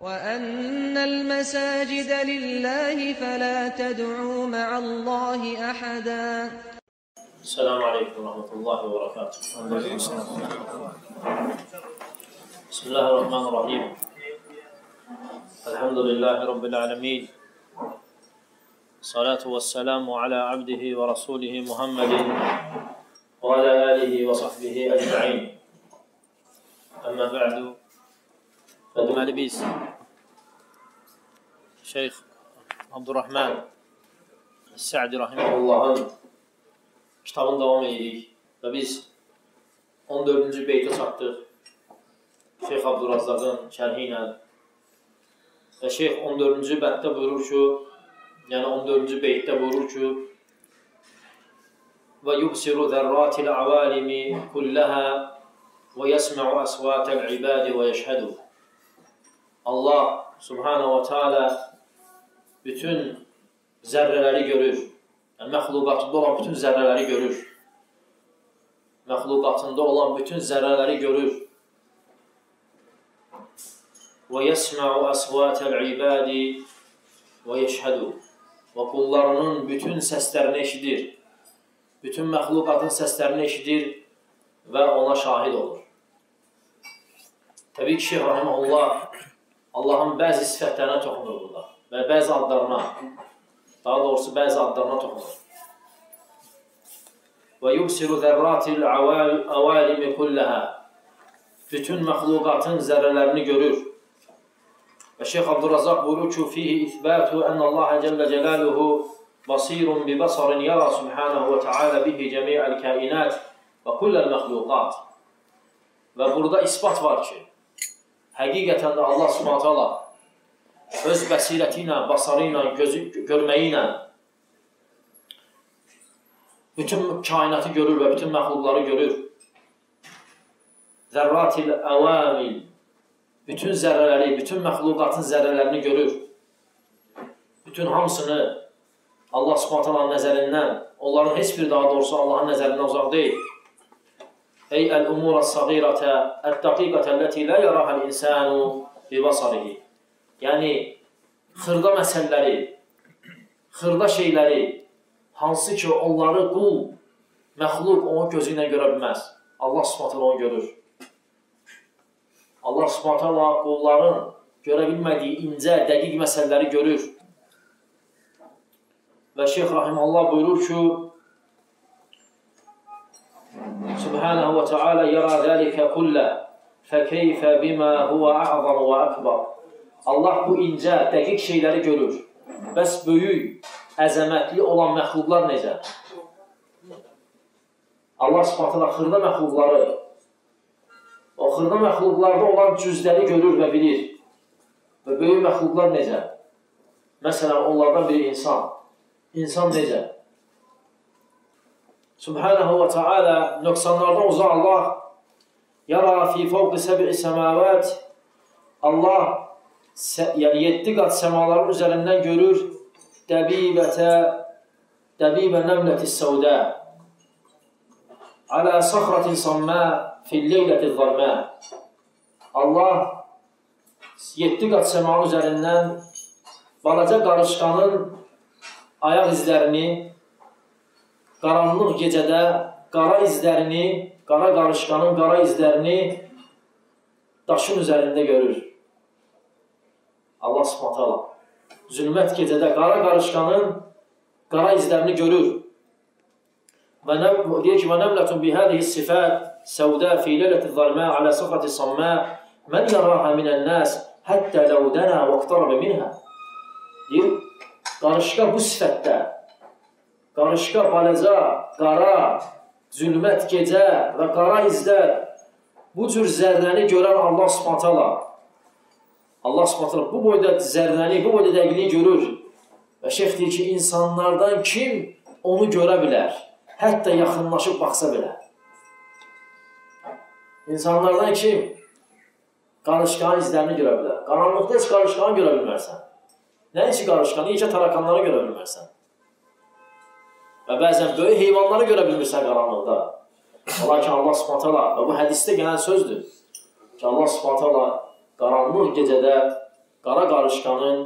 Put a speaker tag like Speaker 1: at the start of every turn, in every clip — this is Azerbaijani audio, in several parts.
Speaker 1: وَأَنَّ الْمَسَاجِدَ لِلَّهِ فَلَا تَدْعُوا مَعَ اللَّهِ أَحَدًا.
Speaker 2: Selamun Aleyküm ve Rahmetullahi ve Berekatuhu. Bismillahirrahmanirrahim. Elhamdülillahi Rabbil alemin. Salatu ve selamu ala abdihi ve rasulihi Muhammedin ve ala alihi ve sahbihi ecma'in. Amma ba'du. Deməli biz Şeyx Abdurrahman Sa'di Rahimahullah'ın kitabını devam edirik və biz 14-cü beytə çatdıq Şeyx Abdurrazzaqın şərhi ilə və Şeyx 14-cü bəytdə buyurur ki, yəni 14-cü beytdə buyurur ki və yubsiru zərratil avalimi kulləhə və yəsmə'u əsvətəl ibadi və yəşhədu. Allah Subhanahu wa Ta'ala bütün zərrələri görür. Yəni, məxluqatında olan bütün zərrələri görür. Məxluqatında olan bütün zərrələri görür. Və yəsmə'u əsvətəl ibadi və yəşhədu. Və qullarının bütün səslərini eşidir. Bütün məxluqatın səslərini eşidir və ona şahid olur. Təbii ki, Şeyx Rahiməhullah Allahın bəzi sifətlərinə toxunur burada və bəzi adlarına, daha doğrusu bəzi adlarına toxunur. Və yubsiru zərratil avalimi kulləhə. Bütün məxluqatın zərrələrini görür. Və Şeyx Abdurrazzaq buyurur ki, fihi isbatu ennəllaha cəllə cəlaluhu basirun bi basarin yara subhanahu və teala bihi cəmi'əl kainat və kulləl məxluqat. Və burada isbat var ki, həqiqətən də Allah Subhanahu taala öz bəsirəti ilə, basarı ilə, görməyi ilə bütün kainatı görür və bütün məxluqları görür. Zərratil əvamil, bütün zərrələri, bütün məxluqatın zərrələrini görür. Bütün hamısını Allah Subhanahu taala nəzərindən, onların heç biri daha doğrusu Allahın nəzərindən uzaq deyil. Ey əl-umura s-sagirətə ət-dəqiqətə ləti lə yarahəl insanu bi basarihi. Yəni, xırda məsələləri, xırda şeyləri, hansı ki, onları qul, məxluq onun gözü ilə görə bilməz. Allah Subhanahu onu görür. Allah Subhanahu qulların görə bilmədiyi incə, dəqiq məsələləri görür. Və Şeyx Rahiməhullah buyurur ki, Subhanahu wa ta'ala yara zəlikə kullə fəkeyfə bimə huvə a'zam və əkbar. Allah bu incə, dəqiq şeyləri görür. Bəs böyük, əzəmətli olan məxluqlar necə? Allah Subhanahu xırda məxluqları, o xırda məxluqlarda olan cüzləri görür və bilir. Və böyük məxluqlar necə? Məsələn, onlardan biri insan. İnsan necə? Subhanahu wa ta'ala nöqsanlardan uzaq Allah yara fi fawqi səb'i səmavət. Allah yəni 7 qat səmaların üzərindən görür dəbibə nəmlətis səudə alə səxratin sammə fil leylətil zalmə. Allah 7 qat səmanın üzərindən balaca qarışqanın ayaq izlərini, qaranlıq gecədə qara izlərini, qara qarışqanın qara izlərini daşın üzərində görür. Allah Subhanahu zülmət gecədə qara qarışqanın qara izlərini görür. Və deyir ki, və nəmlətun bihədihi sifət səudə fi lələtil zalmə alə səxrati sammə mən yarahə minən nəs həttə ləudənə və qtarabə minhə. Deyir, qarışqa bu sifətdə, qarışqa, balaca, qara, zülmət gecə və qara izlər bu cür zərrəni görən Allah Subhanahu Allah Subhanahu bu boyda zərrəni, bu boyda dəqiqliyi görür. Və şeyx deyir ki, insanlardan kim onu görə bilər? Hətta yaxınlaşıb baxsa belə. İnsanlardan kim qarışqanın izlərini görə bilər? Qaranlıqda heç qarışqanı görə bilmərsən. Nə içi qarışqanı, yekə tarakanları görə bilmərsən. Və bəzən böyük heyvanları görə bilmirsən qaranlıqda. Lakin Allah Subhanahu və bu hədisdə gələn sözdür ki, Allah Subhanahu qaranlıq gecədə qara qarışqanın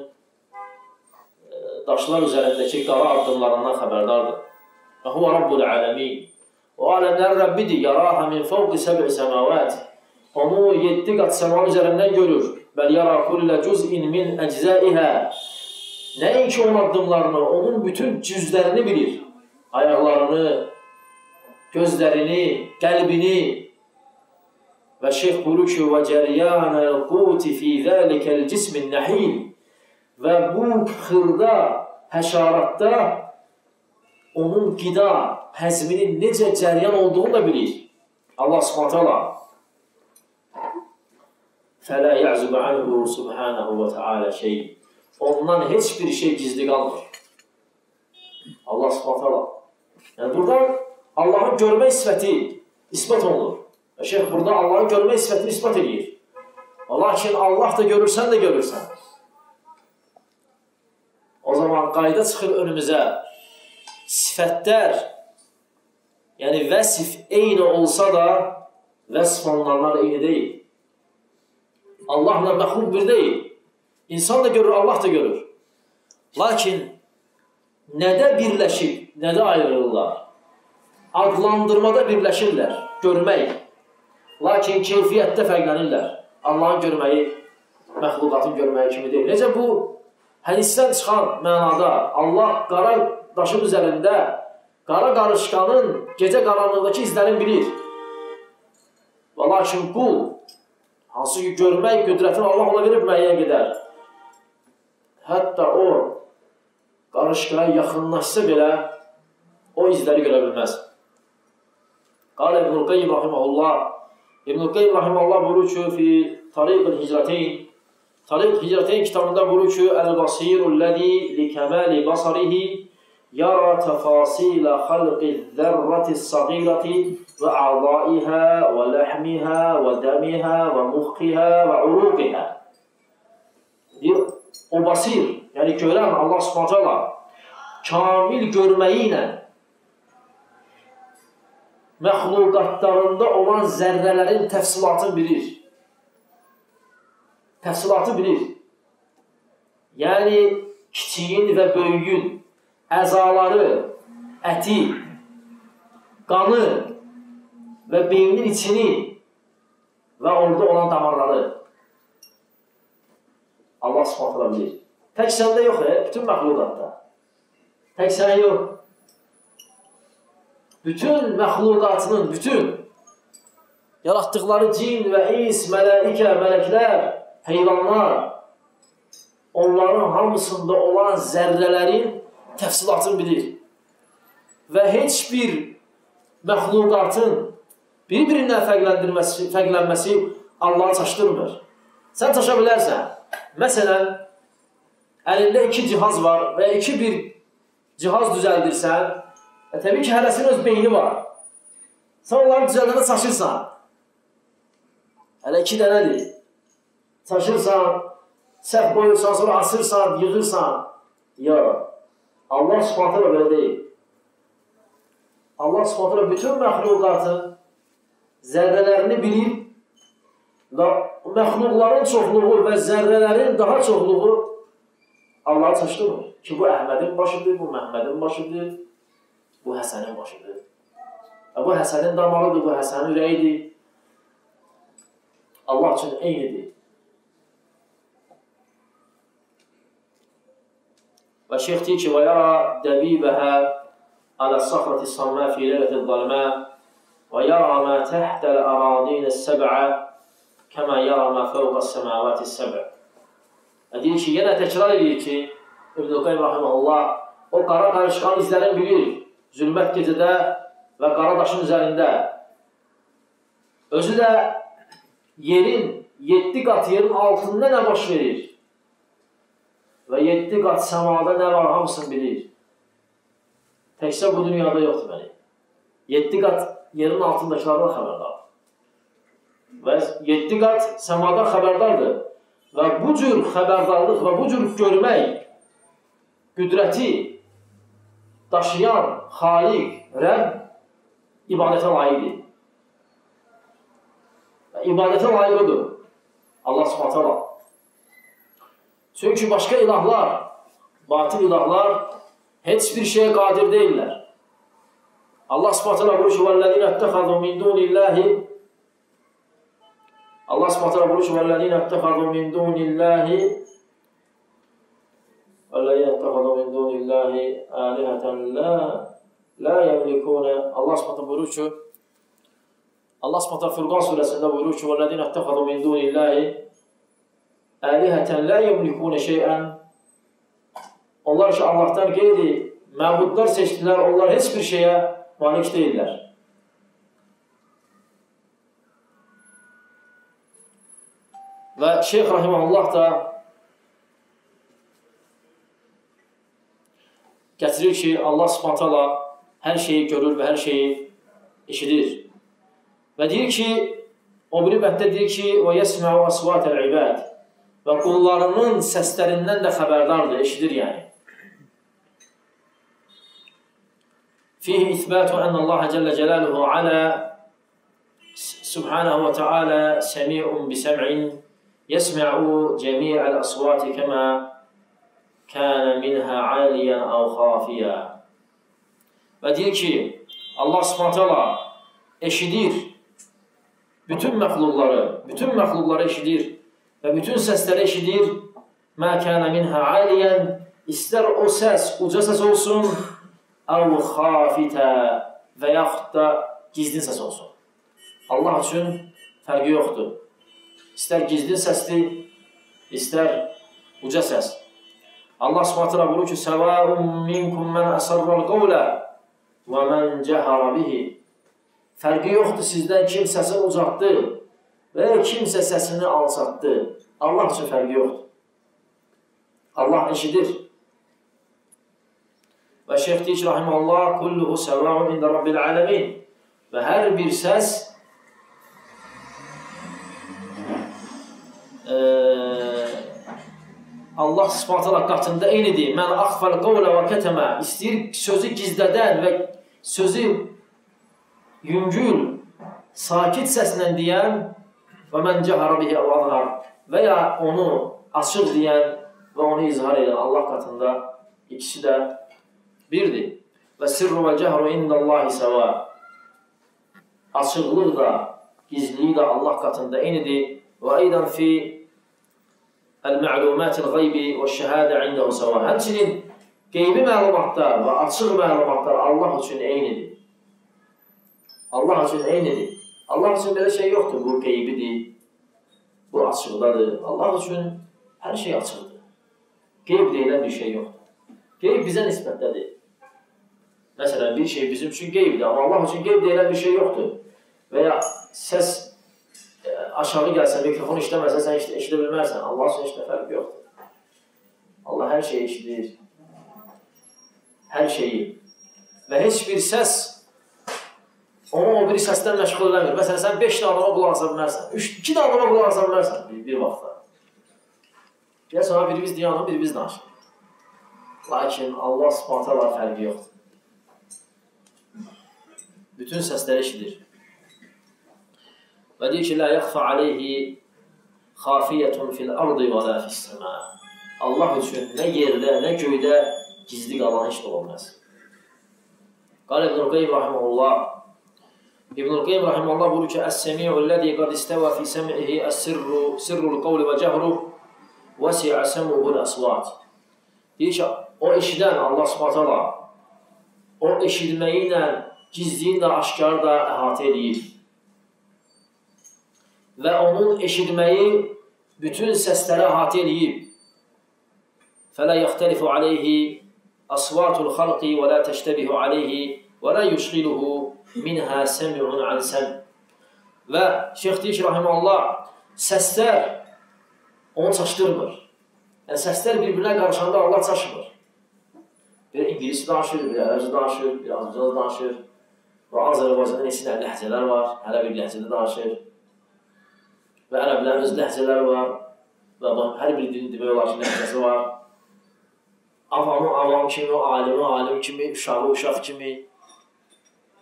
Speaker 2: daşlar üzərindəki qara addımlarından xəbərdardır. Və huvə Rabbul aləmin. O aləmlərin Rəbbidir. Yaraha min fəvqi səb'i səmavət. Onu 7 qat səmanın üzərindən görür. Bəl yara kullə cüz'in min əczəihə. Nəinki onun addımlarını, onun bütün cüzlərini bilir. Ayaqlarını, gözlərini, qəlbini. Və şeyx buyurur ki, və cəryanəl quti fi zəlikəl cismin nəhil. Və bu xırda, həşaratda onun qida, həzminin necə cəryan olduğunu da bilir. Allah subhanətə Allah. Fələ yəzubə anhu subhanəhu və teala şey. Ondan heç bir şey gizli qalmır. Allah subhanətə Allah. Yəni, buradan Allahın görmə sifəti ispat olunur. Və şeyh burada Allahın görmə sifətini ispat edir. Lakin Allah da görürsən də görürsən. O zaman qayda çıxır önümüzə. Sifətlər, yəni vəsif eyni olsa da, vəsif onlarla eyni deyil. Allahla məxluq bir deyil. İnsan da görür, Allah da görür. Lakin nədə birləşib, nədə ayrılırlar? Adlandırmada birləşirlər, görmək. Lakin keyfiyyətdə fərqlənirlər. Allahın görməyi, məxluqatın görməyi kimi deyil. Necə bu hədisdən çıxan mənada Allah qara daşın üzərində qara qarışqanın gecə qaranlığındakı izlərini bilir. Və lakin qul, hansı ki görmək qüdrətini Allah ona verib müəyyən qədər. Hətta o qarışqaya yaxınlaşsa belə o izləri görə bilməz. Qala İbn-i Qayyim rahiməhullah. İbn-i Qayyim rahiməhullah buyurur ki, fi Tariq-ül Hicrəteyn. Tariq-ül Hicrəteyn kitabında buyurur ki, Əl-Basirul-ləzi li-kəməli basarihi yara təfasilə xalqi-zərrati-s-səğirati və a'daiha və ləhmiha və dəmiha və muxqiha və uruqiha. O basir, yəni görən Allah subhanətə Allah kamil görməyi ilə məxluqatlarında olan zərrələrin təfsilatını bilir. Təfsilatı bilir. Yəni kiçiyin və böyüyün əzaları, əti, qanı və beynin içini və orada olan damarları Allah subhanətə bilir. Tək səndə yox, bütün məxluqatda. Tək sənə yox. Bütün məxluqatının, bütün yaratdıqları cin və ins, mələikə, mələklər, heyvanlar, onların hamısında olan zərrələrin təfsilatını bilir. Və heç bir məxluqatın bir-birindən fərqlənməsi Allahı çaşdırmır. Sən çaşa bilərsən. Məsələn, əlində 2 cihaz var və 2 bir cihaz düzəldirsən, təbii ki, hərəsinin öz beyni var. Sən onları düzəldəndə çaşırsan. Hələ 2 dənədir. Çaşırsan, səhv qoyursan, sonra asırsan, yığırsan. Yox. Allah subhanətə belə deyil. Allah subhanətə bütün məxluqatın zərrələrini bilir və məxluqların çoxluğu və zərrələrin daha çoxluğu Allahı çaşdırmır. Ki, bu Əhmədin başıdır, bu Məhmədin başıdır, bu Həsənin başıdır. Bu Həsənin damalıdır, bu Həsənin ürəyidir. Allah üçün eynidir. Və şeyx deyir ki, وَيَرَى دَبِيبَهَا عَلَى الصَّخْرَةِ الصَّمَّا فِي لَيْلَةِ الظَّلْمَاءِ وَيَرَى مَا تَحْتَ الْأَرَاضِينَ السَّبْعَ كَمَا يَرَى مَا فَوْقَ السَّمَاوَاتِ السَّبْعِ. Deyir ki, yenə təkrar edir ki, İbn-i Qayyim rahiməhullah o qara qarışqan izlərini bilir. Zülmət gecədə və qara daşın üzərində. Özü də yerin, 7 qat yerin altında nə baş verir? Və 7 qat səmada nə var, hamısını bilir. Təkcə bu dünyada yoxdur məni. 7 qat yerin altındakilardan xəbərdardır. Və 7 qat səmadan xəbərdardır. Və bu cür xəbərdarlıq və bu cür görmək qüdrəti daşıyan Xaliq, Rəbb ibadətə layiqdir. İbadətə layiq odur. Allah subhanətə Allah. Çünki başqa ilahlar, batıl ilahlar heç bir şeyə qadir deyirlər. Allah Subhanahu taala buyurur ki: "Vellezine ittehadu min dunillahi" Allah Subhanahu taala buyurur ki: "Vellezine ittehadu min dunillahi alihatan la yemlikuna" Allah Subhanahu taala buyurur ki, Allah Subhanahu taala Furqan surəsində buyurur ki: "Vellezine ittehadu min dunillahi alihatan la yemlikuna şey'an" Onlar ki Allah'tan qeyri məbudlar seçdilər, onlar heç bir şeyə malik deyirlər. Və Şeyx Rahiməhullah da gətirir ki, Allah Subhanahu taala hər şeyi görür və hər şeyi eşidir. Və deyir ki, o biri bətdə deyir ki, "Və yəsmə'u asvatəl ibad" və qullarının səslərindən də xəbərdardır, eşidir yəni. فيه إثبات أن الله جل جلاله على سبحانه وتعالى سميع بسمع يسمع جميع الأصوات كما كان منها عاليا أو خافيا. Ve diyor ki Allah Subhanahu Teala eşidir bütün məxluqları eşidir ve bütün sesleri eşidir. Ma kana minha aliyan, ister o ses uca ses olsun, ev xafita və yaxud da gizlin səs olsun. Allah üçün fərqi yoxdur. İstər gizlin səsli, istər uca səs. Allah Subhanahu taala buyurur ki: "Səvâun minkum men əsarral qawla və men cəhara bihi." Fərqi yoxdur sizdən kim səsi ucaltdı və kimsə səsini alçatdı. Allah üçün fərqi yoxdur. Allah eşidir. Və Şeyx deyir ki, rahiməhullah, "Kulluhu səvâun ində rabbil aləmin." Və hər bir səs Allah Subhanahu taala qatında eynidir. Mən axfal qawla və kətəmə, istəyir sözü gizlədən və sözü yüngül, sakit səslə deyən və mən cəhara bihi əvvəlhar və ya onu açıq deyən və onu izhar edən Allah qatında ikisi də birdir. Və sirru və cəhru indallahi səva. Açıqlıq da, gizliyi də Allah qatında eynidir. Və eydən fi el-mə'lumatil qaybi və şəhədə indəhu səva. Həmçinin qeybi məlumatlar və açıq məlumatlar Allah üçün eynidir. Allah üçün eynidir. Allah üçün belə şey yoxdur. Bu qeybidir, bu açıqdadır. Allah üçün hər şey açıqdır. Qeyb deyilən bir şey yoxdur. Qeyb bizə nisbətdədir. Məsələn, bir şey bizim üçün qeybdir, amma Allah üçün qeyb deyilən bir şey yoxdur. Və ya səs aşağı gəlsə, mikrofon işləməsə, sən eşidə bilmərsən. Allah üçün heç nə fərqi yoxdur. Allah hər şeyi eşidir. Hər şeyi. Və heç bir səs onu o biri səsdən məşğul eləmir. Məsələn, sən 5 adama qulaq asa bilmərsən, 2 adama qulaq asa bilmərsən bir vaxtda. Gəl sonra birimiz diyanı, birimiz danışır. Lakin Allah Subhanahu taala fərqi yoxdur. Bütün səsləri eşidir. Və deyir ki, "Lə yəxfə aleyhi xafiyyətun fil-ardı və lə fis-səmâ." Allah üçün nə yerdə, nə göydə gizli qalan heç nə olmaz. Qal İbn-i Qayyim rahimehullah. İbn-i Qayyim rahimehullah buyurur ki, "Əs-səmi'u-ləzi qad istəvə fi səm'ihi əs-sirrul qawli və cəhru vəsi'a səmuhul-əsvat." Deyir ki, o eşidən Allah Subhanahu taala o eşitməyi ilə gizliyi də, aşkarı da əhatə edir. Və onun eşitməyi bütün səsləri əhatə edir. فَلَا يَخْتَلِفُ عَلَيْهِ أَصْوَاتُ الْخَلْقِ وَلَا تَشْتَبِهُ عَلَيْهِ وَلَا يُشْغِلُهُ مِنْهَا سَمِعٌ عَنْ سَمْعٍ. Və Şeyx deyir ki, rahiməhullah, səslər onu çaşdırmır. Yəni, səslər bir-birinə qarışanda Allah çaşmır. Bir İngilisi danışır, bir ərəbci danışır, bir azərbaycanlı danışır. Və Azərbaycanda neçə ləhcələr var, hələ bir ləhcədə danışır. Və ərəblərin öz ləhcələri var. Və hər bir dilin demək olar ki, ləhcəsi var. Avamı avam kimi, alimi alim kimi, uşağı uşaq kimi.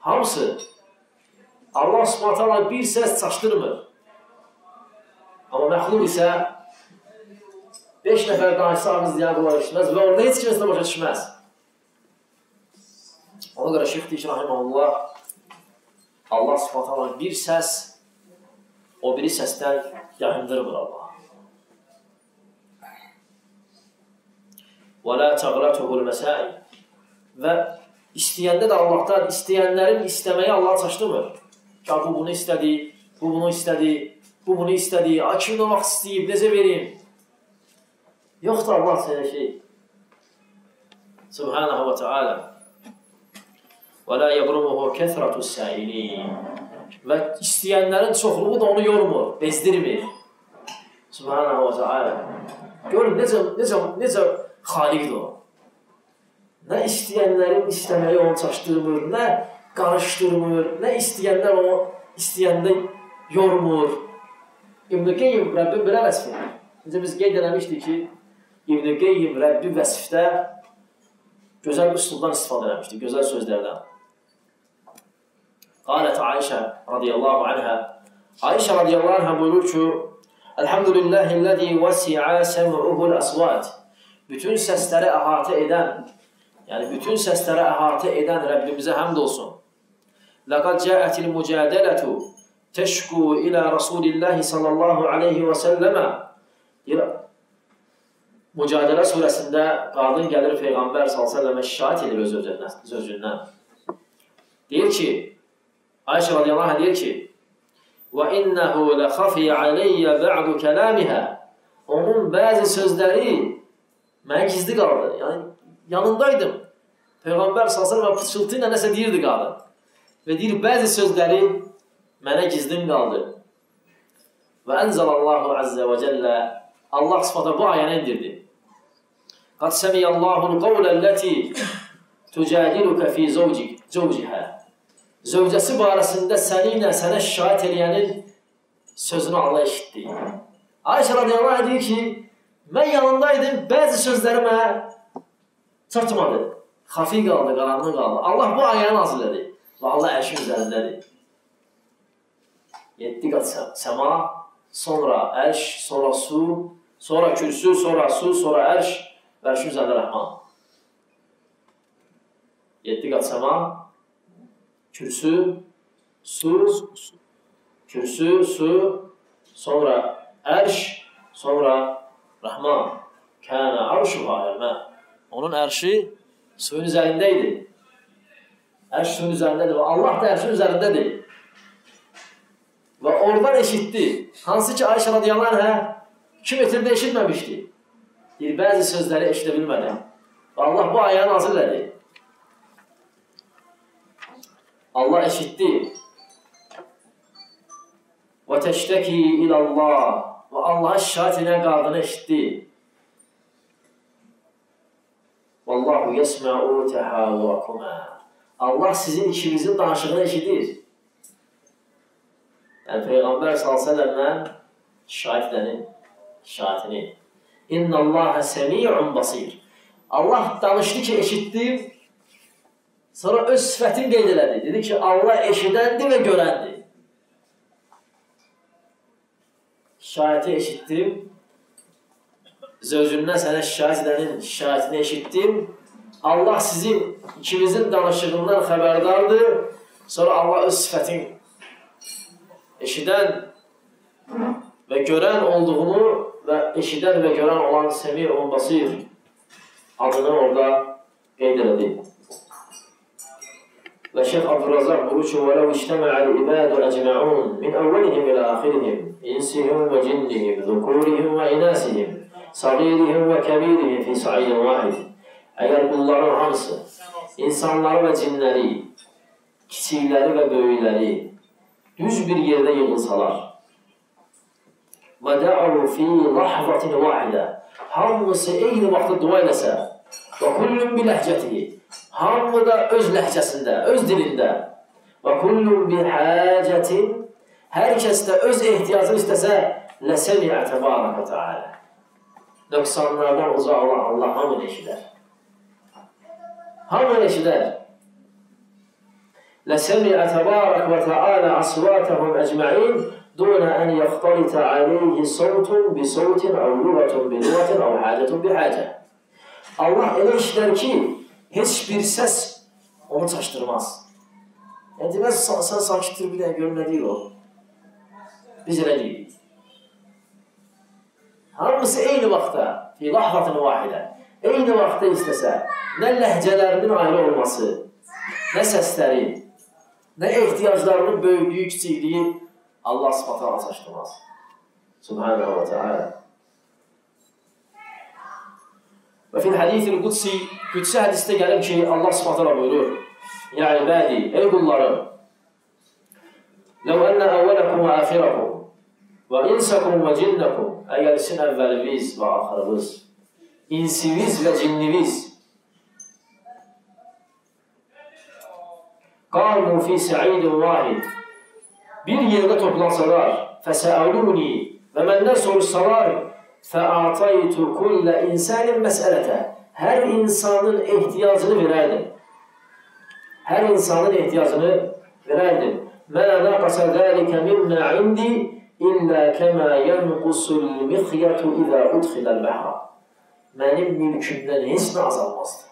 Speaker 2: Hamısı Allah Subhanahu taala bir səs çaşdırmır. Amma məxluq isə 5 nəfər danışsağınız deyən qulaq eşitməz və orada heç kimsə başa düşməz. Ona görə Şeyx deyir ki, rahiməhullah, Allah subhanətə bir səs o biri səsdən yayındırmır Allah. وَلَا تَغْلَتُهُ الْمَسَائِ Və istəyəndə də Allahdan, istəyənlərin istəməyi Allah çaşdırmır. Ya bu bunu istədi, bu bunu istədi, bu bunu istədi, kimin olmaq istəyib, necə vereyim? Yoxdur Allah sənə şey. Subhanahu wa ta'ala. وَلَا يَبْرُمُهُ كَثْرَةُ السَّائِلِينَ Və istəyənlərin çoxluğu da onu yormur, bezdirmir. Subhanahu wa ta'ala. Görün, necə xaliqdir o. Nə istəyənlərin istəməyi onu çaşdırmır, nə qarışdırmır, nə istəyənlər onu istəyəndə yormur. İbn-i Qeyyim Rəbbin belə vəsf edir. Biz qeyd eləmişdik ki, İbn-i Qeyyim Rəbbi vəsfdə gözəl üslubdan istifadə eləmişdir, gözəl sözlərdən. Qalət Ayşə radiyallahu anhə Ayşə radiyallahu anhə buyurur ki, Elhamdülillahillezî vəsi'a sem'uhul asvat Bütün səsləri əhatə edən, yəni bütün səsləri əhatə edən Rəbbimizə həmd olsun. Laqad ca'atil mücadələtu teşku ilə Rasulillahi sallallahu aleyhi və səlləmə Mücadilə surəsində qadın gəlir Peyğəmbər sallallahu aleyhi və şikayət edir öz özündən. Deyir ki, Ayşə radiyallahu anh deyir ki, وَإِنَّهُ لَخَفِيَ عَلَيَّ بَعْدُ كَلَامِهَا Onun bəzi sözləri mənə gizli qaldı. Yəni, yanındaydım. Peyğəmbər sallallahu aleyhi və pıçıltı ilə nəsə deyirdi qadın. Və deyir, bəzi sözləri mənə gizlim qaldı. Və ənzəlallahu əzzə və cəllə Allah sıfata bu ayəni indirdi. Qad səmiyyəllahul qavləlləti tücədilukə fi zəvcihə Zövcəsi barəsində səninlə sənə şikayət eləyənin sözünü Allah eşitdi. Ayşə radiyallahu anh deyir ki, mən yanındaydım, bəzi sözləri mənə çatmadı. Xafi qaldı, qaranlıq qaldı. Allah bu ayəni nazil edir. Və Allah ərşin üzərindədir. 7 qat səma, sonra ərş, sonra su, sonra kürsü, sonra su, sonra ərş və ərşin üzərində rəhman. 7 qat səma, kürsü, su, sonra ərş, sonra rəhman. Kənə arşuhu aləmə. Onun ərşi suyun üzərindəydi. Ərş suyun üzərindədir və Allah da ərşin üzərindədir. Və oradan eşitdi. Hansı ki Ayşə radiyallahu anhə 2 metrdə eşitməmişdi. Deyir, bəzi sözləri eşidə bilmədi. Və Allah bu ayəni nazil elədi. Allah eşitdi. Və təştəki ilallah. Və Allah'a şikayət edən qadını eşitdi. Vallahu yesma'u tehawakuma. Allah sizin ikinizin danışığını eşidir. Yəni Peyğəmbər s.ə.v-dən şikayət edənin şikayətini. İnnəllâhe semi'un basir. Allah danışdı ki, eşitdim. Sonra öz sifətini qeyd elədi. Dedi ki, Allah eşidəndi və görəndi. Şikayəti eşitdim. Zövcündən sənə şikayət edənin şikayətini eşitdim. Allah sizin ikimizin danışığından xəbərdardır. Sonra Allah öz sifətini eşidən və görən olduğunu və eşidən və görən olan Semi'un Basir adını orada qeyd elədi. Və Şeyx Abdurrazaq buyurur ki, وَلَوْ اِجْتَمَعَ الْعِبَادُ أَجْمَعُونَ مِنْ أَوَّلِهِمْ إِلَى آخِرِهِمْ إِنْسِهِمْ وَجِنِّهِمْ ذُكُورِهِمْ وَإِنَاسِهِمْ صَغِيرِهِمْ وَكَبِيرِهِمْ فِي سَعِيدٍ وَاحِدٍ Əgər bunların hamısı, insanları və cinləri, kiçikləri və böyükləri düz bir yerdə yığılsalar وَدَعَوْا فِي لَحْظَةٍ وَاحِدَةٍ Hamısı eyni vaxtda dua eləsə وَكُلُّمْ بِلَهْجَتِهِ Hamı da öz ləhcəsində, öz dilində وَكُلُّمْ بِحَاجَةٍ Hər kəs də öz ehtiyacını istəsə لَسَمِعَ تَبَارَكَ تَعَالَى Nöqsanlardan uzaq olan Allah hamını eşidər. Hamını eşidər. لَسَمِعَ تَبَارَكَ وَتَعَالَى أَصْوَاتَهُمْ أَجْمَعِينَ دون أن يختلط عليه صوت بصوت أو لغة بلغة أو حاجة بحاجة. Allah elə işlər ki, heç bir səs onu çaşdırmaz. Yəni, deməz, sən sakitdir, bir dənə görün, nə deyil o? Biz elə deyilik. Hamısı eyni vaxtda, fi lahvatın vahidə, eyni vaxtda istəsə, nə ləhcələrinin ayrı olması, nə səsləri, nə ehtiyaclarının böyüklüyü, kiçikliyi Allah sıfatına çaşdırmaz. Subhanahu wa ta'ala. Və fil hadithil qudsi, qudsi hədisdə gəlir ki, Allah sıfatına buyurur, ya ibadi, ey qullarım, ləv ənə əvvələkum və əxirəkum və insəkum və cinnəkum, əgər sizin əvvəlimiz və axırımız, insiniz və cinniniz qamu fi sə'idin vahid, bir yerdə toplansalar, fəsəəluni və məndən soruşsalar, fəataytu kullə insanın məsələtə, hər insanın ehtiyacını verərdim. Hər insanın ehtiyacını verərdim. Mə nəqəsə dəlikə minnə indi illə kəmə yənqusul mixiyyətu izə udxiləl bəhra. Mənim mülkümdən heç nə azalmazdı.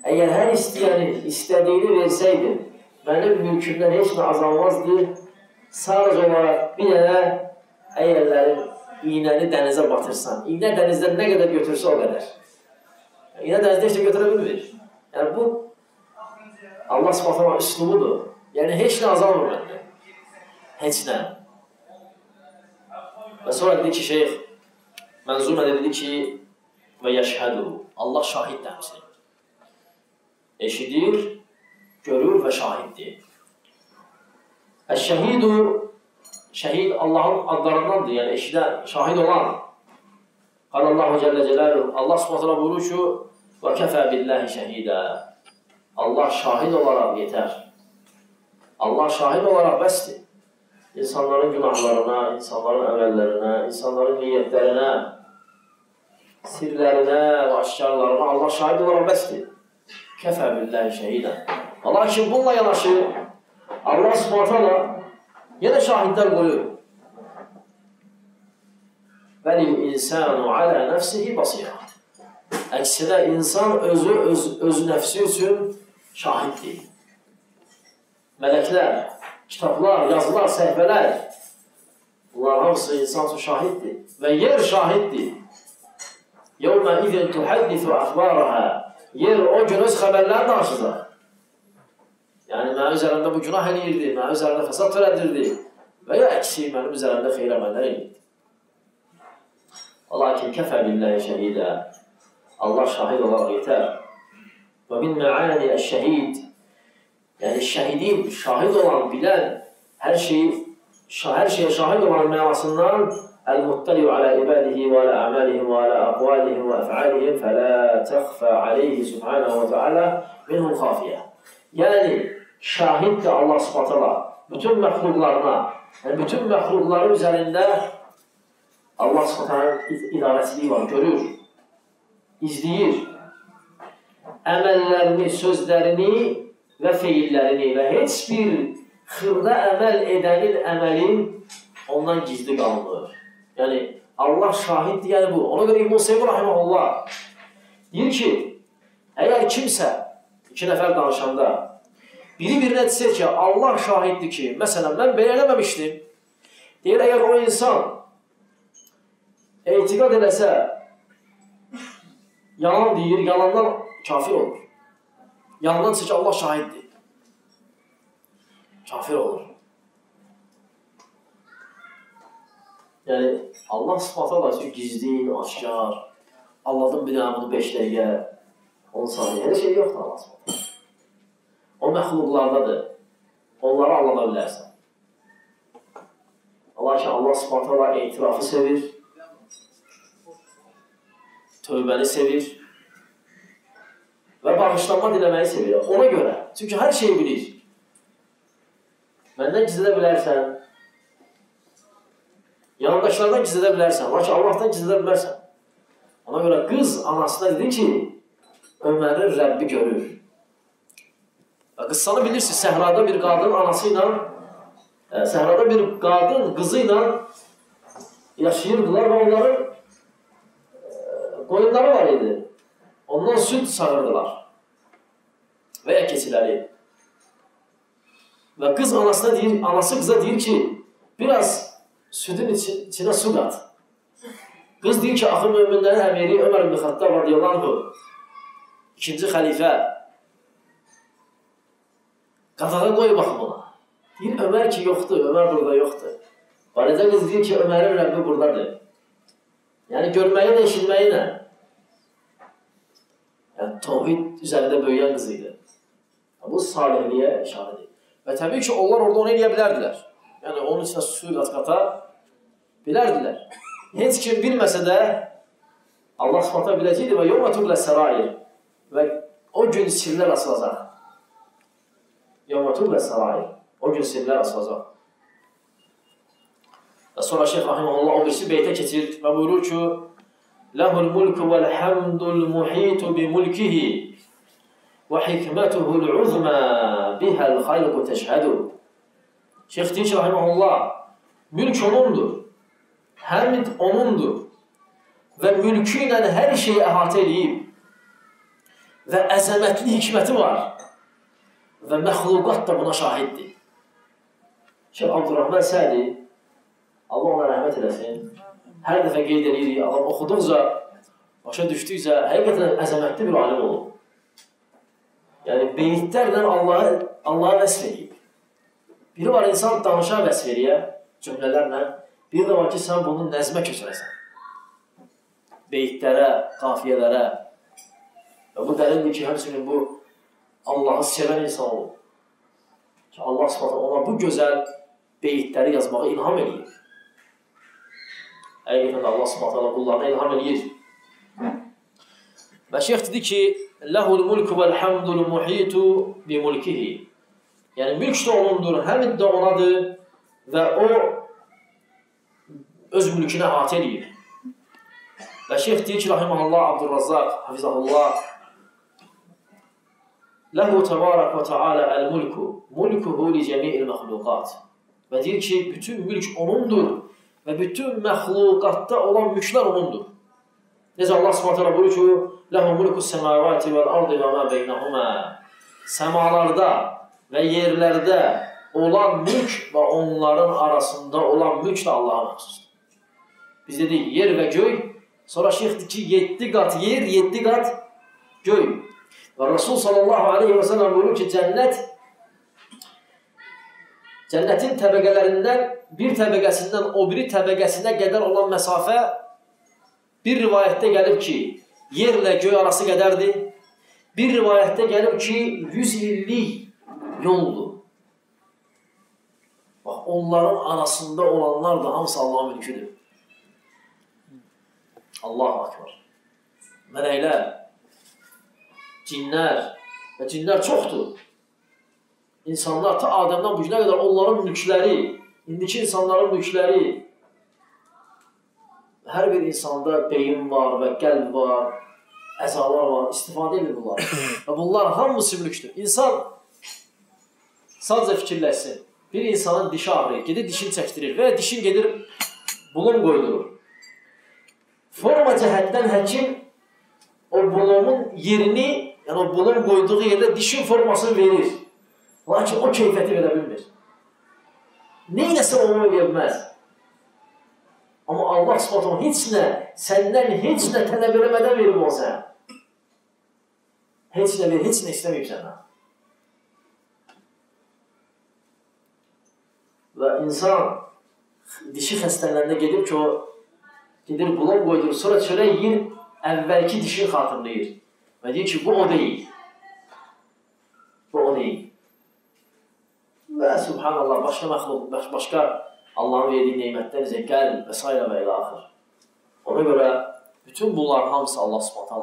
Speaker 2: Əgər hər istəyəni, istədiyini versəydim, mənim mülkümdən heç nə azalmazdı, sadəcə olaraq bir dənə əgərlərin iynəni dənizə batırsan, iynə dənizdən nə qədər götürsə o qədər. İynə dənizdə heç də götürə bilmir. Yəni bu, Allah sıfatına üslubudur. Yəni heç nə azalmır məndə. Heç nə. Və sonra dedi ki, şeyx, mənzumə dedi ki, və yəşhədu, Allah şahid dəmsin. Eşidir, görür və şahiddir. Əş-şəhidu, şəhid Allahın adlarındandır, yəni eşidən, şahid olan. Qalallahu Cəllə Cəlaluhu, Allah subhanətlə buyurur ki, və kəfə billahi şəhidə. Allah şahid olaraq yetər. Allah şahid olaraq bəsdir. İnsanların günahlarına, insanların əməllərinə, insanların niyyətlərinə, sirlərinə və aşkarlarına Allah şahid olaraq bəsdir. Kəfə billahi şəhidə. Lakin bununla yanaşı, Allah subhanətlə yenə şahidlər qoyur. Vəlil insanu alə nəfsihi basirə. Əksinə, insan özü nəfsi üçün şahiddir. Mələklər, kitablar, yazılar, səhvələr, bunlar hamısı insan üçün şahiddir. Və yer şahiddir. Yevmə izin tuhəddithu əxbarəhə. Yer o gün öz xəbərlərini danışacaq. Yəni, mənim üzərimdə bu günah eləyirdi, mənim üzərimdə fəsad törədirdi və ya əksi, mənim üzərimdə xeyr əməllər eləyirdi. Lakin kəfə billəhi şəhidə, Allah şahid olaraq yetər. Və min mə'ani əş-şəhid, yəni şəhidin, şahid olan, bilən, hər şeyə şahid olan mənasından əl-muttali'u alə ibadihi və alə əməlihim və alə əqvalihim və əf'alihim fələ təxfə aleyhi subhanahu və teala minhum xafiyyə. Yəni, şahiddir Allah subhanətlə bütün məxluqlarına, yəni bütün məxluqları üzərində Allah subhanətlərin idarəçiliyi var, görür, izləyir. Əməllərini, sözlərini və feillərini və heç bir xırda əməl edənin əməlin ondan gizli qalmır. Yəni, Allah şahiddir, yəni bu. Ona görə İbn Hüseyin rahimehullah deyir ki, əgər kimsə, iki nəfər danışanda, biri birinə desə ki, Allah şahiddir ki, məsələn, mən belə eləməmişdim, deyir, əgər o insan etiqad eləsə, yalan deyir, yalandan kafir olur. Yalandan desə ki, Allah şahiddir. Kafir olur. Yəni, Allah sıfatı ki, gizlin, aşkar, Allah'ın bir dənə bunu 5 dəqiqə, 10 saniyə, hər şey yoxdur Allah sıfatı. O məxluqlardadır. Onları anlada bilərsən. Lakin Allah subhanətlə etirafı sevir, tövbəni sevir və bağışlanma diləməyi sevir. Ona görə. Çünki hər şeyi bilir. Məndən gizlədə bilərsən, yanındakilərdən gizlədə bilərsən, lakin Allahdan gizlədə bilərsən. Ona görə qız anasına dedi ki, Ömərin Rəbbi görür. Qıssanı bilirsiniz, səhrada bir qadın anası ilə Səhrada bir qadın qızı ilə yaşayırdılar və onların qoyunları var idi. Ondan süt sağırdılar və ya keçiləri. Və qız anası qıza deyir ki, biraz sütün içinə su qat. Qız deyir ki, axı möminlərin əmiri Ömər ibn Xattab radiyallahu anh, ikinci xəlifə, qadağa qoy baxım ona. Deyir, Ömər ki, yoxdur, Ömər burada yoxdur. Barəcə qız deyir ki, Ömərin Rəbbi buradadır. Yəni, görməyi də, eşitməyi də. Yəni, tavhid üzərində böyüyən qız idi. Bu, salihliyə işarədir. Və təbii ki, onlar orada onu eləyə bilərdilər. Yəni, onun içində suyu qat-qata bilərdilər. Heç kim bilməsə də Allah s.ə. biləcəkdir və yevmə tublə sərair və o gün sirlər açılacaq. Yevmə tublə sərair. O gün sirlər açılacaq. Və sonra Şeyx Rahiməhullah o birisi beytə keçir və buyurur ki, Ləhul mulku vəl-həmdul muhitu bi mulkihi və hikmətuhul uzmə bihəl xalqu təşhədu. Şeyx deyir ki, Rahiməhullah, mülk onundur, həmd onundur və mülkü ilə hər şeyi əhatə edib və əzəmətli hikməti var və məxluqat da buna şahiddir. Şeyh Abdurrahman Sədi, Allah ona rəhmət eləsin, hər dəfə qeyd edirik, adam oxuduqca, başa düşdükcə, həqiqətən əzəmətli bir alim olub. Yəni, beyitlərlə Allah'a vəsf edib. Biri var, insan danışa vəsf ediyə, cümlələrlə, bir də var ki, sən bunu nəzmə köçürəsən. Beyitlərə, qafiyələrə. Və bu dəlindir ki, həmçinin bu Allah'ı sevən insan olub. Ki, Allah s.ə. ona bu gözəl beyitləri yazmağı ilham edir. Həqiqətən Allah s.ə. qullarına ilham edir. Və şeyx dedi ki, Ləhul mulku vəl-həmdul muhitu bi mulkihi. Yəni, mülk də onundur, həmd də onadır və o öz mülkünə əhatə edir. Və şeyx deyir ki, Rahiməhullah, Abdurrazzaq, Hafizahullah, Ləhu təbarək və teala əl-mulku, mulkuhu li cəmi'il məxluqat. Və deyir ki, bütün mülk onundur və bütün məxluqatda olan mülklər onundur. Necə Allah s.ə. buyurur ki, Ləhu mulku səmavati vəl-ardı və mə beynəhumə. Səmalarda və yerlərdə olan mülk və onların arasında olan mülk də Allah'a məxsusdur. Biz dedik, yer və göy, sonra şeyxdir ki, 7 qat yer, 7 qat göy. Və Rasul sallallahu aleyhi və səlləm buyurur ki, cənnətin təbəqələrindən bir təbəqəsindən o biri təbəqəsinə qədər olan məsafə bir rivayətdə gəlib ki, yerlə göy arası qədərdir. Bir rivayətdə gəlib ki, 100 illik yoldur. Bax, onların arasında olanlar da hamısı Allah'ın mülküdür. Allahu Akbar. Mələklər, cinlər və cinlər çoxdur. İnsanlar ta Adəmdən bu günə qədər onların mülkləri, indiki insanların mülkləri, hər bir insanda beyin var və qəlb var, əzalar var, istifadə edir bunlar. Və bunlar hamısı mülkdür. İnsan sadəcə fikirləşsin. Bir insanın dişi ağrıyır, gedir dişini çəkdirir və dişin gedir bulun qoydurur. Forma cəhətdən həkim o bulumun yerini, yəni o bulun qoyduğu yerdə dişin formasını verir. Lakin o keyfiyyəti verə bilmir. Neynəsə onu verməz. Amma Allah s.ə. heç nə, səndən heç nə tələb eləmədən verib o sənə. Heç nə ver, heç nə istəməyib sənə. Və insan dişi xəstələndə gedib ki, o gedir bulun qoydur, sonra çörək yiyir, əvvəlki dişini xatırlayır. Və deyir ki, bu o deyil. Bu o deyil. Və subhanallah, başqa məxluq, başqa Allah'ın verdiyi neymətlər bizə qəlb və s. və ilə axır. Ona görə bütün bunlar hamısı Allah s.ə.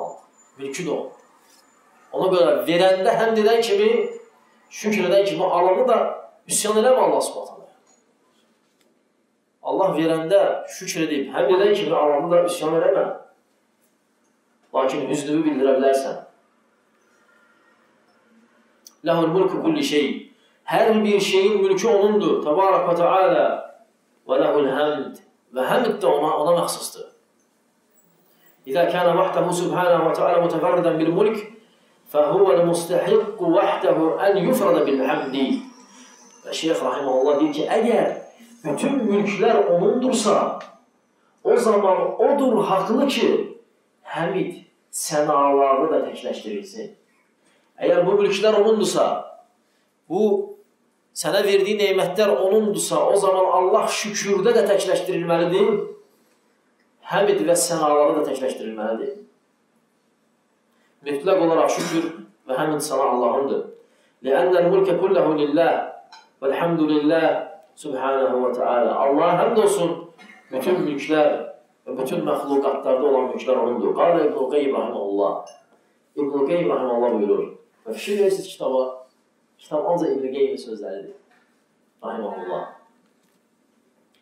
Speaker 2: mülkü də o. Ona görə verəndə həmd edən kimi, şükür edən kimi, alanı da üsyan eləmə Allah s.ə. Allah verəndə şükür edib, həmd edən kimi alanı da üsyan eləmə. Lakin hüznünü bildirə bilərsən. Ləhul mulku kulli şey. Hər bir şeyin mülkü onundur. Təbarək və Teala və ləhul həmd. Və həmd də ona məxsusdur. İzə kənə vahdehu subhanəhu və Teala mütəfərridən bil mulk fəhuvəl müstəhiqqu vahdehu ən yufrada bil həmdi. Və Şeyx Rahiməhullah deyir ki, əgər bütün mülklər onundursa, o zaman odur haqlı ki, həmid sənalarını da təkləşdirilsin. Əgər bu mülklər onundursa, bu sənə verdiyi neymətlər onundursa, o zaman Allah şükürdə də təkləşdirilməlidir, həmid və sənaları da təkləşdirilməlidir. Mütləq olaraq şükür və həmid sana Allahındır. Ləənnəl mülkə kulləhu lillah vəlhamdülillah subhanəhu və teala. Allah həmd olsun, bütün mülklər və bütün məxluqatlarda olan mülklər onundur. Qalə İbn-i Qeym Rahiməhullah. İbn-i Qeym Rahiməhullah buyurur. Və fikir verirsiniz kitaba. Kitab ancaq İbn-i Qeymin sözləridir. Rahiməhullah.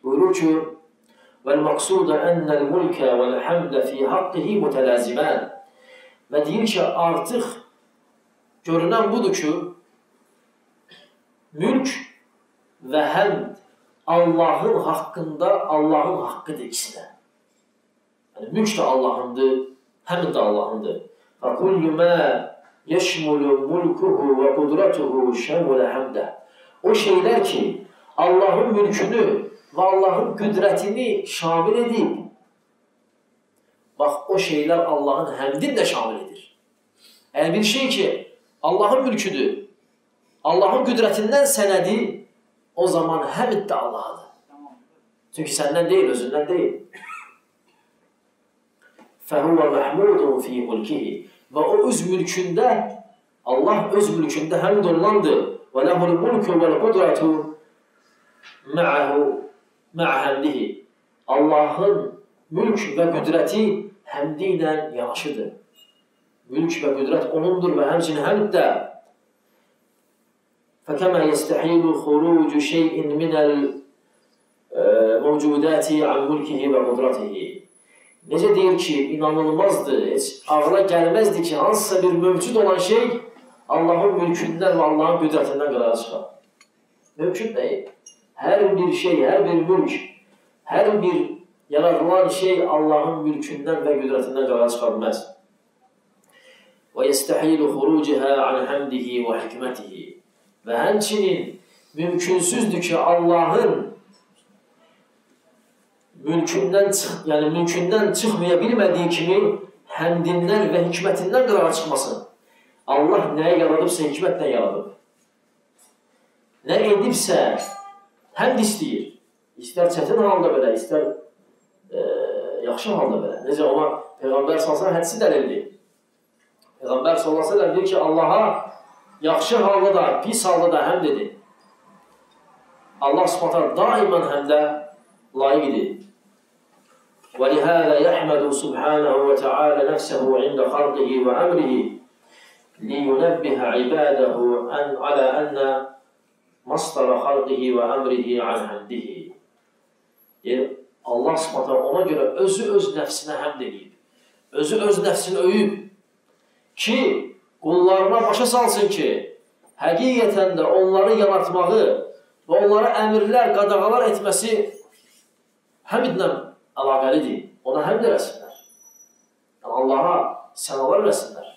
Speaker 2: Buyurur ki, وَالْمَقْسُودَ أَنَّ الْمُلْكَ وَالْحَمْدَ فِي حَقِّهِ مُتَلَازِمًا. Və deyir ki, artıq görünən budur ki, mülk və həmd Allahın haqqında Allahın haqqıdır ikisi də. Yəni, mülk də Allahındır, həmd də Allahındır. فَقُلُّ مَا يَشْمُلُ مُلْكُهُ وَقُدْرَتُهُ شَمُلَ حَمْدَ. O şeylər ki, Allahın mülkünü və Allahın qüdrətini şamil edib, bax, o şeylər Allahın həmdini də şamil edir. Yəni, bir şey ki, Allahın mülküdür, Allahın qüdrətindən sənədir, o zaman həmd də Allah'adır. Çünki səndən deyil, özündən deyil. فَهُوَ مَحْمُودٌ فِي مُلْكِهِ. Və o öz mülkündə, Allah öz mülkündə həmd olunandır. وَلَهُ الْمُلْكُ وَالْقُدْرَةُ مَعَ həmdihi. Allahın mülk və qüdrəti həmdi ilə yanaşıdır. Mülk və qüdrət onundur və həmçinin həmd də فَكَمَا يَسْتَحِيلُ خُرُوجُ شَيْءٍ مِنَ الْمَوْجُودَاتِ عَنْ مُلْكِهِ وَقُدْرَتِهِ. Necə deyir ki, inanılmazdır, heç ağla gəlməzdir ki, hansısa bir mövcud olan şey Allahın mülkündən və Allahın qüdrətindən qərara çıxar. Mümkün deyil. Hər bir şey, hər bir mülk, hər bir yaradılan şey Allahın mülkündən və qüdrətindən qərara çıxa bilməz. وَيَسْتَحِيلُ خُرُوجِهَا عَنْ حَمْدِهِ وَحِكْمَتِهِ. Və həmçinin mümkünsüzdür ki, Allahın mülkündən çıxmaya bilmədiyi kimi həmdindən və hikmətindən qərara çıxmasın. Allah nəyə yaradıbsa hikmətlə yaradıb. Nə edibsə həmd istəyir. İstər çətin halda belə, istər yaxşı halda belə. Necə ona Peyğəmbər salsan hədisi dəlildir. Peyğəmbər sallallahu deyir ki, Allaha yaxşı halda da, pis halda da həmd edin. Allah subhanahu daimən həmdə layiqdir. وَلِهَذَا يَحْمَدُ سُبْحَانَهُ وَتَعَالَى نَفْسَهُ عِنْدَ خَلْقِهِ وَأَمْرِهِ لِيُنَبِّهَ عِبَادَهُ عَلَى أَنَّ مَصْدَرَ خَلْقِهِ وَأَمْرِهِ عَنْ حَمْدِهِ. Allah subhanahu ona görə özü öz nəfsinə həmd edib. Özü öz nəfsini öyüb ki, qullarına başa salsın ki, həqiqətən də onları yaratmağı və onlara əmirlər, qadağalar etməsi həmidlə əlaqəlidir. Ona həmd eləsinlər. Yəni, Allaha sənalar eləsinlər.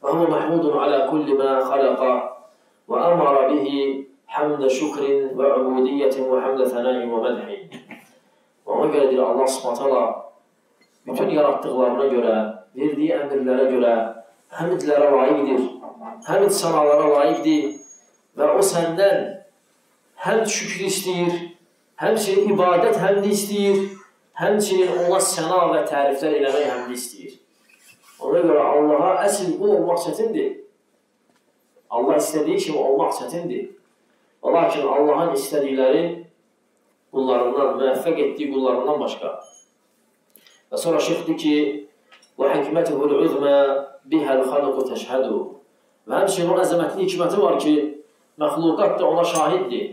Speaker 2: وَهُوَ مَحْمُودٌ عَلَى كُلِّ مَا خَلَقَ وَأَمَرَ بِهِ حَمْدَ شُكْرٍ وَعُبُودِيَّةٍ وَحَمْدَ ثَنَاءٍ وَمَدْحٍ. Ona görədir Allah subhanahu bütün yaratdıqlarına görə, verdiyi əmirlərə görə həmdlərə layiqdir, həmd sənalara layiqdir və o səndən həmd şükrü istəyir, həmçinin ibadət həmdi istəyir, həmçinin ona səna və təriflər eləmək həmdi istəyir. Ona görə Allaha əsl qul olmaq çətindir. Allah istədiyi kimi olmaq çətindir. Lakin Allahın istədikləri qullarından, müvəffəq etdiyi qullarından başqa. Və sonra şeyxdir ki, وَحِكْمَتِهُ الْعُذْمَى بِهَا الْخَلْقُ تَشْهَدُ. Və həmçinin o əzəmətli hikməti var ki, məxluqat da ona şahiddir.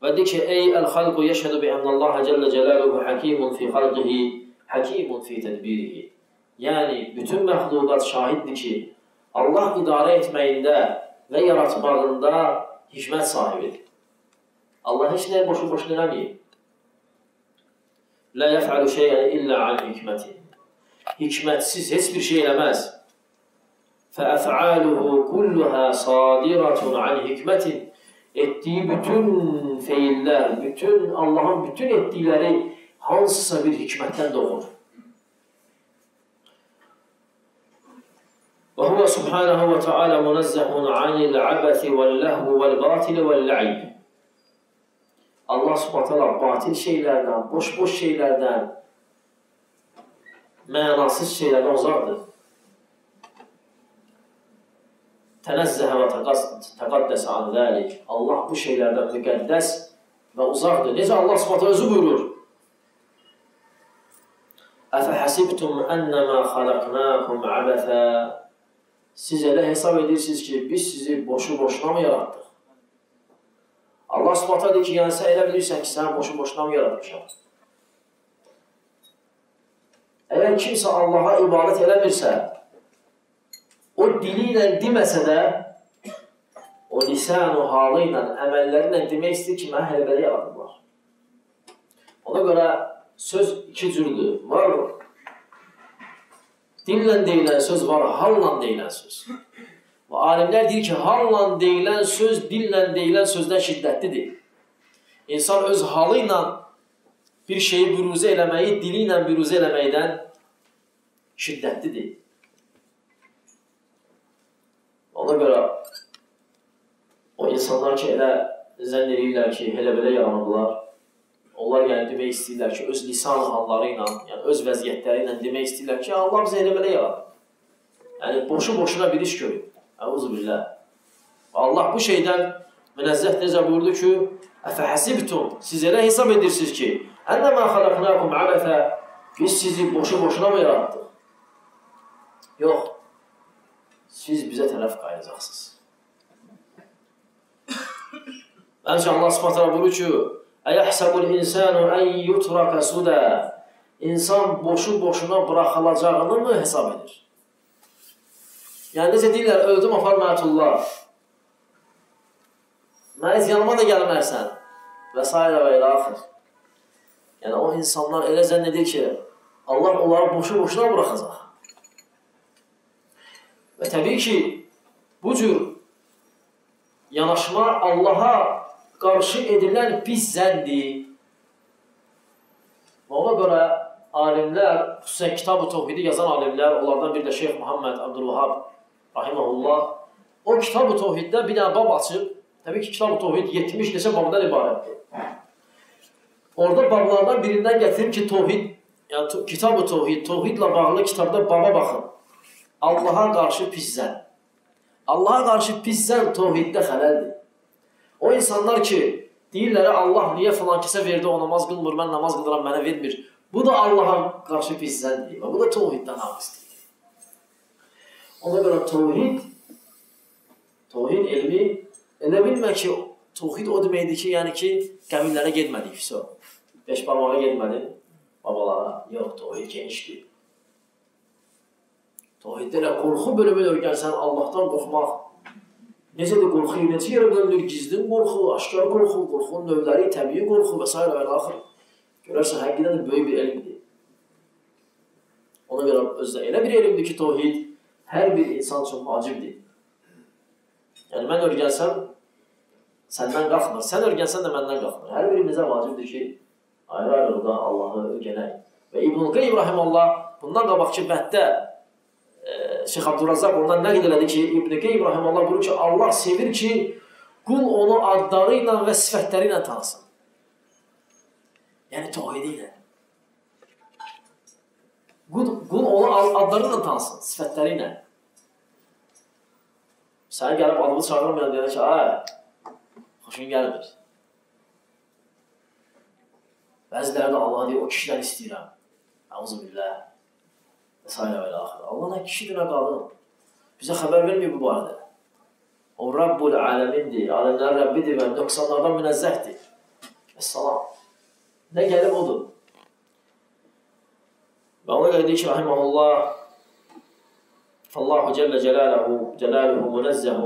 Speaker 2: Və deyir ki, ey əl-xalqu yəşhədu bi ənəllaha cəllə cəlaluhu həkimun fi xalqihi, həkimun fi tədbirihi. yəni bütün məxluqat şahiddir ki, Allah idarə etməyində və yaratmağında hikmət sahibidir. Allah heç nəyə boşu-boşuna eləməyib. Lə yəf'alu şeyən illə an hikməti. Hikmətsiz heç bir şey eləməz. Fəəf'aluhu kulluhə sadiratun an hikmətin. Etdiyi bütün feillər, Allahın bütün etdikləri hansısa bir hikmətdən doğur. Və huvə subhanahu və teala munazzəhun anil abəthi vəl-ləhvu vəl-batili vəl-lə'ib. Allah subhanahu teala batil şeylərdən, boş-boş şeylərdən, mənasız şeylərdən uzaqdır. Tənəzzəhə və təqaddəsə an zəlik. Allah bu şeylərdən müqəddəs və uzaqdır. Necə Allah subhanahu özü buyurur? Əfəhəsibtum ənəmə xalaqnakum abəthə. Siz elə hesab edirsiniz ki, biz sizi boşu-boşuna mı yaratdıq? Allah subhanahu deyir ki, yəni sən elə bilirsən ki, sən boşu-boşuna mı yaratmışam? Əgər kimsə Allaha ibadət eləmirsə, o dili ilə deməsə də, o lisan-ı halı ilə, əməlləri ilə demək istəyir ki, mənə hələ belə yaradıblar. Ona görə söz iki cürdür. Var dillə deyilən söz var, halla deyilən söz. Və alimlər deyir ki, halla deyilən söz dillə deyilən sözdən şiddətlidir. İnsan öz halı ilə bir şeyi büruzə eləməyi, dili ilə büruzə eləməkdən şiddətlidir. Ona görə o insanlar ki, elə zənn edirlər ki, elə belə yaranırlar. Onlar yəni demək istəyirlər ki, öz lisan halları ilə, yəni öz vəziyyətləri ilə demək istəyirlər ki, Allah bizə elə belə yaradır. Yəni boşu-boşuna bir iş görür. Əuzubillah. Allah bu şeydən münezzeh necə buyurdu ki, Əfəhəsibtum, siz elə hesab edirsiniz ki, ənəmə xalaqnakum abəthə, biz sizi boşu-boşuna mı yaratdıq? Yox, siz bizə tərəf qayacaqsınız. Həmçə Allah subhanahu buyurur ki, Əyəhsəbul insanu ən yutraka sudə. İnsan boşu-boşuna bıraxılacağını mı hesab edir? Yəni, necə deyirlər, öldüm afar mətullah. Məniz yanıma da gəlmərsən və s. və ilə axır. Yəni, o insanlar elə zənn edir ki, Allah onları boşu-boşuna bıraxacaq. Və təbii ki, bu cür yanaşma Allaha qarşı edilən pis zəndir. Ona görə alimlər, xüsusən Kitab-ı Tevhidi yazan alimlər, onlardan bir də Şeyx Muhammed Abdülvahab rahiməhullah, o Kitab-ı Tevhiddə bir dənə bab açıb, təbii ki, Kitab-ı Tevhid 70 neçə babdan ibarətdir. Orada bablardan birindən gətirir ki, Tevhid, yəni Kitab-ı Tevhid, Tevhidlə bağlı kitabda baba baxın. Allaha qarşı pis zənn. Allaha qarşı pis zənn Tevhiddə xələldir. O insanlar ki, deyirlər, Allah niyə filan kəsə verdi, o namaz qılmır, mən namaz qılıram, mənə vermir. Bu da Allaha qarşı pis zəndir. Bu da Tevhiddən haqistir. Ona görə Tevhid elmi, elə bilmə ki, Tevhid o deməkdir ki, yəni ki, qəbillərə getmədik, beş barmağa getmədin, babalara. Yox, Tevhid genişdir. Tevhiddə elə qorxu bölümü örgənsən, Allahdan qorxmaq. Necədir qorxu, necə yerə bölünür, gizlin qorxu, aşkar qorxu, qorxunun növləri, təbii qorxu və s. və axır. Görərsən, həqiqdən böyük bir elmdir. Ona görə özdə elə bir elmdir ki, Tevhid hər bir insan üçün vacibdir. Yəni, mən örgənsəm, səndən qalxmır. Sən örgənsən də məndən qalxmır. Hər birimizə vacibdir ki, ayrı-ayrılıqda Allahı örgənək. Və İbn-i Qayyim rahiməllah bundan qabaqki bətdə Şeyx Abdurrazzaq ondan nə qeyd elədi ki, İbn-i Qayyim rahiməllah buyurur ki, Allah sevir ki, qul onu adları ilə və sifətləri ilə tanısın. Yəni, tevhidi ilə. Qul onu adları ilə tanısın, sifətləri ilə. Səni gəlib adımı çağırmayan deyək ki, xoşun gəlmir. Bəziləri də Allah deyir, o kişidən istəyirəm. Əuzubillah. Və s. və ilə axır. Allah nə kişidir, nə qadın. Bizə xəbər vermir bu barədə. O Rabbul aləmindir, aləmlərin Rəbbidir və nöqsanlardan münezzəhdir. Əssalam. Nə gəlib odur. Və ona görə deyir ki, rahiməhullah, فالله جل جلاله منزه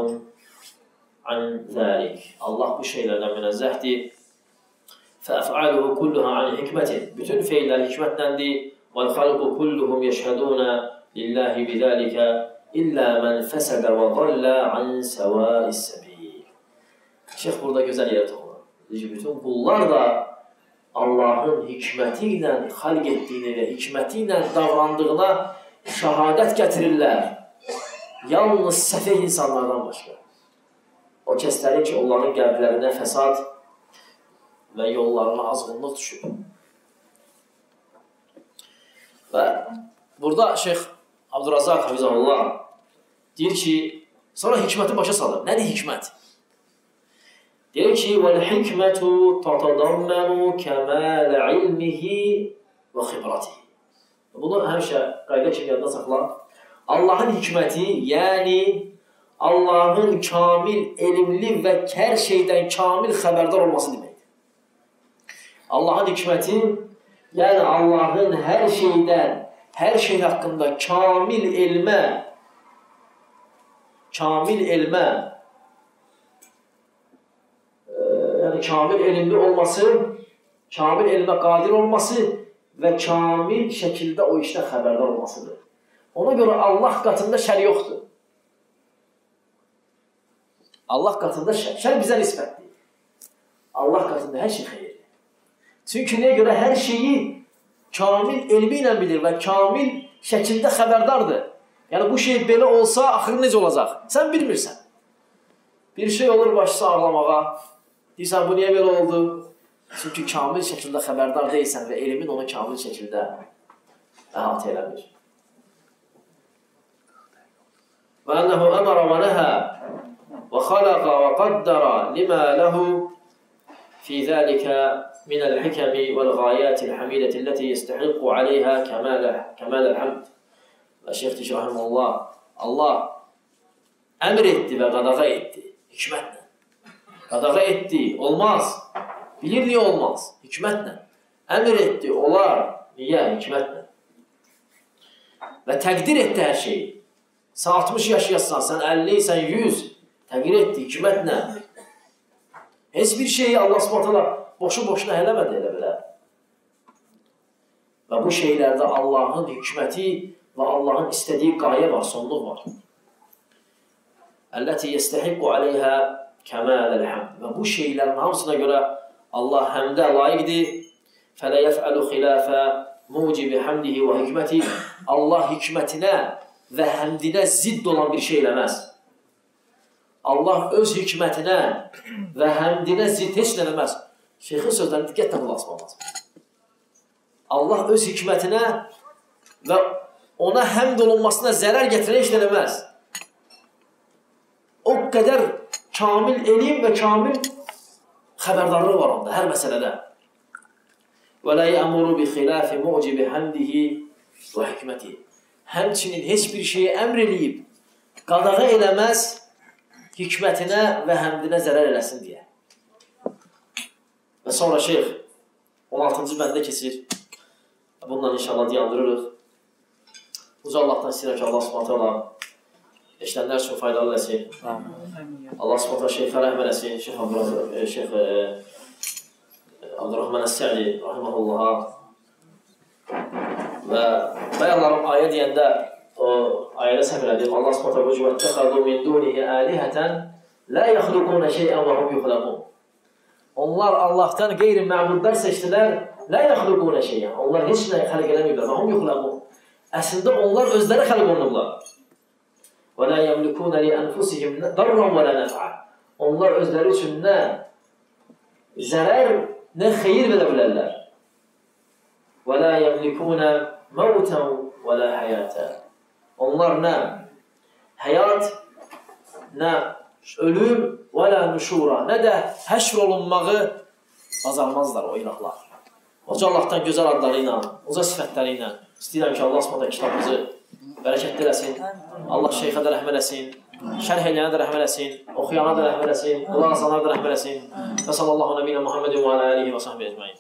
Speaker 2: عن ذلك. Allah bu şeylerden münezzehdir. فأفعاله كلها عن حكمته. Bütün fiiller hikmetlendir. والخلق كلهم يشهدون لله بذلك إلا من فسد وضل عن سواء السبيل. Şeyh burada güzel yere toxunur. Bütün kullar da Allah'ın hikmetiyle halq ettiğini ve hikmetiyle davrandığına şehadet getirirler. Yalnız səfeh insanlardan başqa. O kəslərin ki, onların qəlblərinə fəsad və yollarına azğınlıq düşür. Və burada Şeyx Abdurrazaq Hafizahullah deyir ki, sonra hikməti başa salır. Nədir hikmət? Deyir ki, وَالْحِكْمَةُ تَتَضَمَّنُ كَمَالَ عِلْمِهِ وَخِبْرَتِهِ. Bunu həmişə qayda kimi yadda saxla. Allahın hikməti, yəni Allahın kamil elmli və hər şeydən kamil xəbərdar olması deməkdir. Allahın hikməti, yəni Allahın hər şeydən, hər şey haqqında kamil elmə, yəni kamil elmli olması, kamil elmə qadir olması və kamil şəkildə o işdən xəbərdar olmasıdır. Ona görə Allah qatında şər yoxdur. Allah qatında şər bizə nisbətdir. Allah qatında hər şey xeyirdir. Çünki nəyə görə hər şeyi kamil elmi ilə bilir və kamil şəkildə xəbərdardır. Yəni bu şey belə olsa, axırı necə olacaq? Sən bilmirsən. Bir şey olur, başsa ağlamağa. Deyirsən, bu niyə belə oldu? Çünki kamil şəkildə xəbərdar deyilsən və elmin onu kamil şəkildə əhatə eləmir. Və ənəhu əmərə və nəhə və xaləqə və qaddərə limə ləhu fi zəlikə minəl hikəmi vəl-qayətil həmidəti ləti yəstəhiqqu aleyhə kəməl-əl həmd. Və Şeyx deyir, rahiməhullah, Allah əmr etdi və qadağa etdi, hikmətlə. Qadağa etdi, olmaz. Bilir niyə olmaz? Hikmətlə. Əmr etdi, olar. Niyə? Hikmətlə. Və təqdir etdi hər şeyi. Sən 60 yaşayasın, sən 50, sən 100. Təqdir etdi, hikmətlə. Heç bir şeyi Allah subhanətələ boşu-boşuna eləmədi, elə belə. Və bu şeylərdə Allahın hikməti və Allahın istədiyi qayə var, sonluq var. Əlləti yəstəhiqqu aleyhə kəməl-əl həmd. Və bu şeylərin hamısına görə Allah həmdə layiqdir. Fələ yəfəlu xilafə mucibi həmdihi və hikməti. Allah hikmətinə və həmdinə zidd olan bir şey eləməz. Allah öz hikmətinə və həmdinə zidd heç nə eləməz. Şeyxin sözlərini diqqətlə qulaq asmaq lazım. Allah öz hikmətinə və ona həmd olunmasına zərər gətirən heç nə eləməz. O qədər kamil elm və kamil xəbərdarlığı var onda, hər məsələdə. وَلَا يَأْمُرُ بِخِلَافِ مُعْجِبِ حَمْدِهِ وَحِكْمَتِهِ. Həmçinin heç bir şeyi əmr eləyib, qadağa eləməz, hikmətinə və həmdinə zərər eləsin deyə. Və sonra şeyx 16-cı bəndə keçir. Bundan inşallah diyandırırıq. Uca Allahdan istəyirəm ki, Allah subhanətələ eşlənlər üçün faydalı eləsin. Allah subhanətələ şeyxə rəhm eləsin. Şeyx Abdurrahman Əs-Sə'di rahiməhullaha. Və bəyanlarım ayə deyəndə o ayədə səhv elədim. Allah subhanətələ bu cüvətdə xədu min dunihi əlihətən lə yəxluqunə şeyən və hum yuxləqun. Onlar Allahdan qeyri-məbudlar seçdilər. Lə yəxluqunə şeyən. Onlar heç nə xəlq eləməyiblər. Və hum yuxləqun. Əslində onlar özləri xəlq olunublar. Və lə yəmlikunə li ənfusihim darran və lə nəfə. Onlar özləri üçün nə zərər, nə xeyir verə bilərlər. Və lə yəmlikunə məvtən və lə həyətə. Onlar nə həyat, nə ölüm və lə nüşura, nə də həşr olunmağı bacarmazlar o ilahlar. Hoca Allahdan gözəl adları ilə, uca sifətləri ilə istəyirəm ki, Allah s.ə. kitabımızı bərəkətli eləsin. Allah şeyxə də rəhm eləsin. Şərh eləyənə də rəhm eləsin. Oxuyana da rəhm eləsin. Qulaq asana da rəhm eləsin. Və sallallahu nəbiyyinə Muhammedin və alə alihi və sahbihi ecmain.